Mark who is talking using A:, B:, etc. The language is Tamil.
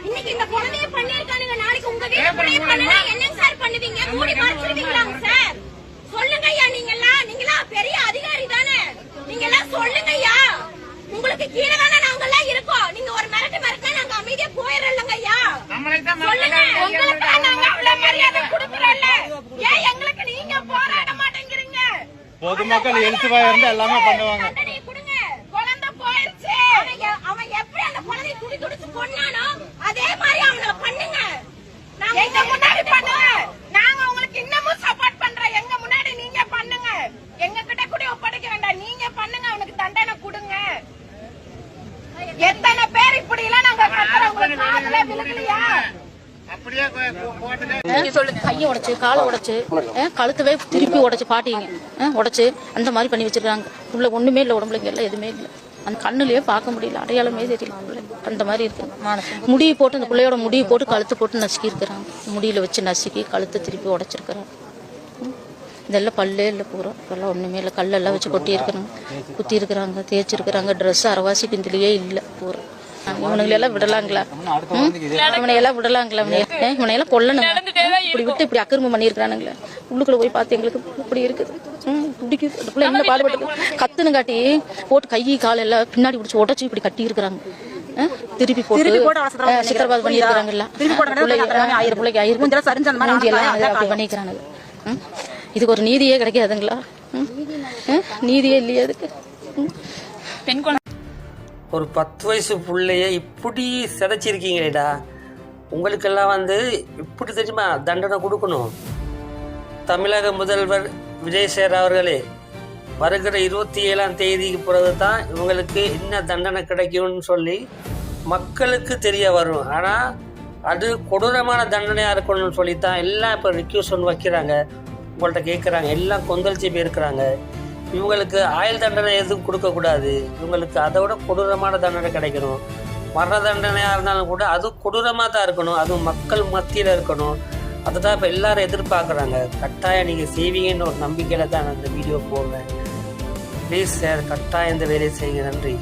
A: இன்னைக்கு இந்த குழந்தைய பண்ணிருக்கானுங்க, நாளைக்கு உங்க வீட்டுக்குள்ளே பண்ணனா என்னங்க சார் பண்ணுவீங்க? மூடி மறைச்சிருவீங்களாங்க சார்? சொல்லுங்க ஐயா, நீங்களா பெரிய அதிகாரி தானே, நீங்களா சொல்லுங்க ஐயா. உங்களுக்கு கீழே தானே நாங்க எல்லாம் இருக்கோம். நீங்க ஒரு மிரட்டா நாங்க அமைதியா போயிடலங்க ஐயா. சொல்லுங்க, உங்களுக்கு நாங்க அவ்வளவு மரியாதை கொடுக்கறோம்ல, ஏன் எங்களுக்கு நீங்க போராட மாட்டேங்கிறீங்க?
B: பொதுமக்கள் எழுத்துவாயா இருந்தா எல்லாமே பண்ணுவாங்க.
A: குழந்தை போயிருச்சு, அவன் எப்படி அந்த குழந்தைய துடி துடிச்சு கொன்னானோ அதே மாதிரி அவங்கள பண்ணுங்க. நாங்க எங்க முன்னாடி பண்ணுங்க, நாங்க உங்களுக்கு இன்னமும் சப்போர்ட் பண்றோம். எங்க முன்னாடி நீங்க பண்ணுங்க, எங்க கிட்ட கூட ஒப்படைக்க வேண்டாம். நீங்க பண்ணுங்க, அவனுக்கு தண்டனை கொடுங்க. எத்தனை பேர் இப்படி எல்லாம் நாங்க கத்துறோம், உங்களுக்கு காதுல விழுகலையா?
C: கையை உடைச்சு, காலை உடைச்சு, கழுத்தவே திருப்பி உடைச்சு, பாட்டிங்க உடைச்சு அந்த மாதிரி பண்ணி வச்சிருக்காங்க. உள்ள ஒண்ணுமே இல்லை, உடம்புல எல்லாம் எதுவுமே இல்லை. அந்த கண்ணுலயே பார்க்க முடியல, அடையாளமே தெரியல. அந்த மாதிரி இருக்கு. முடியை போட்டு, அந்த பிள்ளையோட முடியை போட்டு கழுத்து போட்டு நசுக்கி இருக்கிறாங்க. முடியில வச்சு நசுக்கி கழுத்தை திருப்பி உடைச்சிருக்கிறாங்க. இதெல்லாம் பல்லே இல்லை, பூரா இப்பெல்லாம் ஒண்ணுமே இல்லை. கல்லெல்லாம் வச்சு கொட்டி இருக்கிறாங்க, குத்தி இருக்கிறாங்க, தேய்ச்சிருக்கிறாங்க. ட்ரெஸ் அரைவாசி பிந்திலேயே இல்லை பூரா. இவனுங்களெல்லாம் விடலாங்களா? இவனையெல்லாம் விடலாங்களா? இவனையெல்லாம் கொல்லணும். இப்படி விட்டு இப்படி அக்கிரமம் பண்ணியிருக்கிறானுங்களே. உள்ளுக்குள்ள போய் பார்த்து எங்களுக்கு இப்படி இருக்குது, பிடிக்குது. என்ன பாடுபட்டு கத்துனுங்காட்டி போட்டு கை கால எல்லாம் பின்னாடி பிடிச்சி உடச்சி இப்படி கட்டி இருக்கிறாங்க. திருப்பி போட்டு சித்திரபாது பண்ணியிருக்கிறாங்கல்ல. பிள்ளைக்கு ஆயிரம் பண்ணிக்கிறானுங்க. இதுக்கு ஒரு நீதியே கிடைக்காதுங்களா? நீதியே இல்லையா அதுக்கு?
D: பெண் ஒரு 10 வயசு பிள்ளைய இப்படி சிதைச்சிருக்கீங்களேடா. உங்களுக்கெல்லாம் இப்படி தெரியுமா தண்டனை கொடுக்கணும்? தமிழக முதல்வர் விஜய் சேர் அவர்களே, வருகிற 27ஆம் தேதிக்கு பிறகு தான் இவங்களுக்கு என்ன தண்டனை கிடைக்கும்னு சொல்லி மக்களுக்கு தெரிய வரும். ஆனால் அது கொடூரமான தண்டனையாக இருக்கணும்னு சொல்லித்தான் எல்லாம் இப்போ ரிக்வெஸ்ட் வைக்கிறாங்க, உங்கள்கிட்ட கேட்குறாங்க. எல்லாம் கொந்தளிச்சு போயிருக்கிறாங்க. இவங்களுக்கு ஆயுள் தண்டனை எதுவும் கொடுக்கக்கூடாது, இவங்களுக்கு அதை விட கொடூரமான தண்டனை கிடைக்கணும். மரண தண்டனையாக இருந்தாலும் கூட அது கொடூரமாக தான் இருக்கணும், அதுவும் மக்கள் மத்தியில் இருக்கணும். அதை தான் இப்போ எல்லாரும் எதிர்பார்க்குறாங்க. கட்டாயம் நீங்கள் செய்வீங்கன்னு ஒரு நம்பிக்கையில் தான் நான் இந்த வீடியோ போடுறேன். ப்ளீஸ் சார், கட்டாயம் இந்த வேலையை செய்யுங்க. நன்றி.